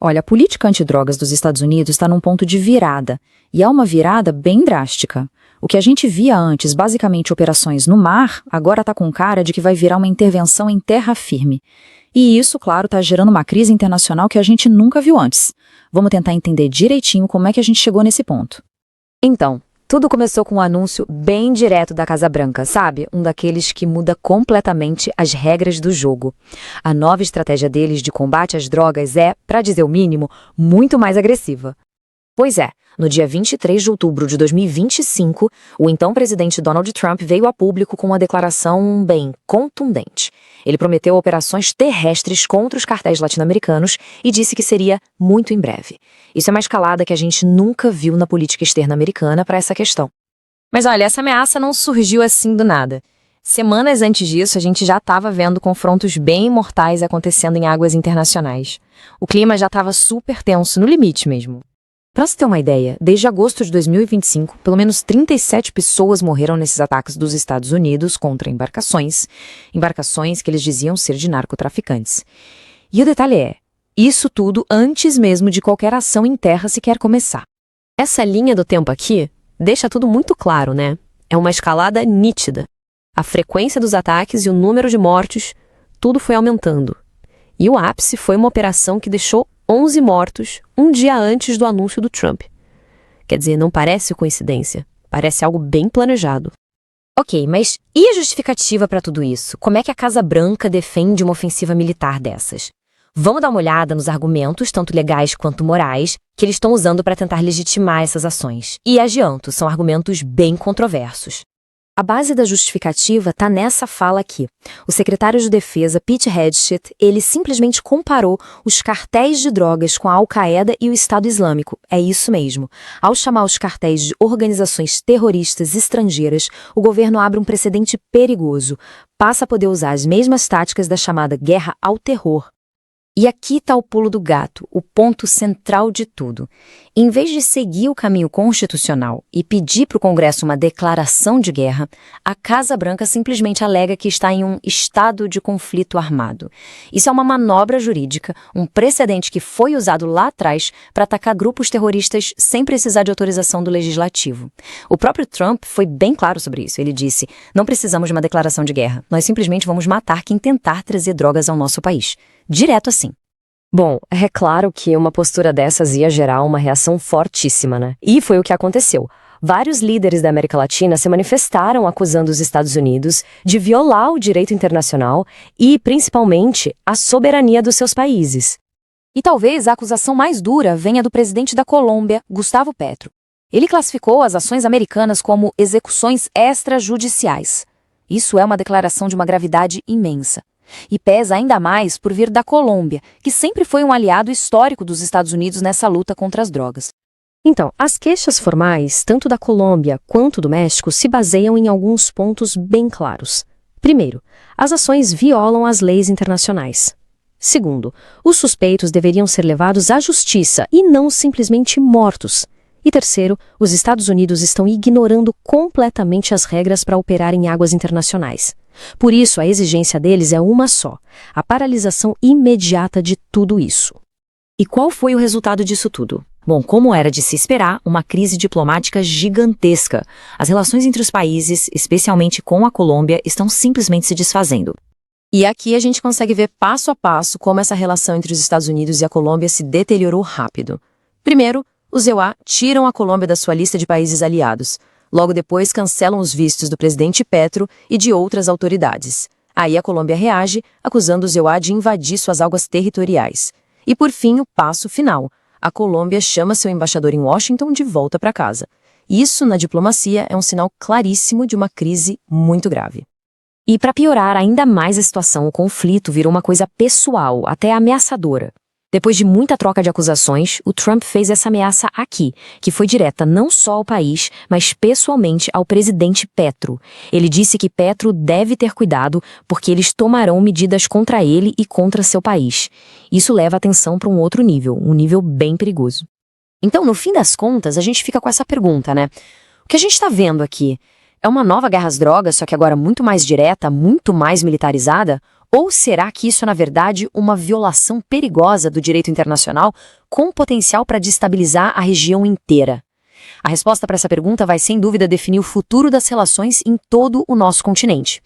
Olha, a política antidrogas dos Estados Unidos está num ponto de virada, e é uma virada bem drástica. O que a gente via antes, basicamente operações no mar, agora está com cara de que vai virar uma intervenção em terra firme. E isso, claro, está gerando uma crise internacional que a gente nunca viu antes. Vamos tentar entender direitinho como é que a gente chegou nesse ponto. Então, tudo começou com um anúncio bem direto da Casa Branca, sabe? Um daqueles que muda completamente as regras do jogo. A nova estratégia deles de combate às drogas é, para dizer o mínimo, muito mais agressiva. Pois é, no dia 23 de outubro de 2025, o então presidente Donald Trump veio a público com uma declaração bem contundente. Ele prometeu operações terrestres contra os cartéis latino-americanos e disse que seria muito em breve. Isso é uma escalada que a gente nunca viu na política externa americana para essa questão. Mas olha, essa ameaça não surgiu assim do nada. Semanas antes disso, a gente já estava vendo confrontos bem mortais acontecendo em águas internacionais. O clima já estava super tenso, no limite mesmo. Para você ter uma ideia, desde agosto de 2025, pelo menos 37 pessoas morreram nesses ataques dos Estados Unidos contra embarcações que eles diziam ser de narcotraficantes. E o detalhe é, isso tudo antes mesmo de qualquer ação em terra sequer começar. Essa linha do tempo aqui deixa tudo muito claro, né? É uma escalada nítida. A frequência dos ataques e o número de mortos, tudo foi aumentando. E o ápice foi uma operação que deixou 11 mortos um dia antes do anúncio do Trump. Quer dizer, não parece coincidência. Parece algo bem planejado. Ok, mas e a justificativa para tudo isso? Como é que a Casa Branca defende uma ofensiva militar dessas? Vamos dar uma olhada nos argumentos, tanto legais quanto morais, que eles estão usando para tentar legitimar essas ações. E adianto, são argumentos bem controversos. A base da justificativa está nessa fala aqui. O secretário de Defesa, Pete Hegseth, ele simplesmente comparou os cartéis de drogas com a Al-Qaeda e o Estado Islâmico. É isso mesmo. Ao chamar os cartéis de organizações terroristas estrangeiras, o governo abre um precedente perigoso. Passa a poder usar as mesmas táticas da chamada guerra ao terror. E aqui está o pulo do gato, o ponto central de tudo. Em vez de seguir o caminho constitucional e pedir para o Congresso uma declaração de guerra, a Casa Branca simplesmente alega que está em um estado de conflito armado. Isso é uma manobra jurídica, um precedente que foi usado lá atrás para atacar grupos terroristas sem precisar de autorização do legislativo. O próprio Trump foi bem claro sobre isso. Ele disse, não precisamos de uma declaração de guerra, nós simplesmente vamos matar quem tentar trazer drogas ao nosso país. Direto assim. Bom, é claro que uma postura dessas ia gerar uma reação fortíssima, né? E foi o que aconteceu. Vários líderes da América Latina se manifestaram acusando os Estados Unidos de violar o direito internacional e, principalmente, a soberania dos seus países. E talvez a acusação mais dura venha do presidente da Colômbia, Gustavo Petro. Ele classificou as ações americanas como execuções extrajudiciais. Isso é uma declaração de uma gravidade imensa. E pesa ainda mais por vir da Colômbia, que sempre foi um aliado histórico dos Estados Unidos nessa luta contra as drogas. Então, as queixas formais, tanto da Colômbia quanto do México, se baseiam em alguns pontos bem claros. Primeiro, as ações violam as leis internacionais. Segundo, os suspeitos deveriam ser levados à justiça e não simplesmente mortos. E terceiro, os Estados Unidos estão ignorando completamente as regras para operar em águas internacionais. Por isso, a exigência deles é uma só, a paralisação imediata de tudo isso. E qual foi o resultado disso tudo? Bom, como era de se esperar, uma crise diplomática gigantesca. As relações entre os países, especialmente com a Colômbia, estão simplesmente se desfazendo. E aqui a gente consegue ver passo a passo como essa relação entre os Estados Unidos e a Colômbia se deteriorou rápido. Primeiro, os EUA tiram a Colômbia da sua lista de países aliados. Logo depois, cancelam os vistos do presidente Petro e de outras autoridades. Aí a Colômbia reage, acusando os EUA de invadir suas águas territoriais. E por fim, o passo final. A Colômbia chama seu embaixador em Washington de volta para casa. Isso, na diplomacia, é um sinal claríssimo de uma crise muito grave. E para piorar ainda mais a situação, o conflito virou uma coisa pessoal, até ameaçadora. Depois de muita troca de acusações, o Trump fez essa ameaça aqui, que foi direta não só ao país, mas pessoalmente ao presidente Petro. Ele disse que Petro deve ter cuidado porque eles tomarão medidas contra ele e contra seu país. Isso leva a atenção para um outro nível, um nível bem perigoso. Então, no fim das contas, a gente fica com essa pergunta, né? O que a gente está vendo aqui é uma nova guerra às drogas, só que agora muito mais direta, muito mais militarizada? Ou será que isso é, na verdade, uma violação perigosa do direito internacional com potencial para destabilizar a região inteira? A resposta para essa pergunta vai, sem dúvida, definir o futuro das relações em todo o nosso continente.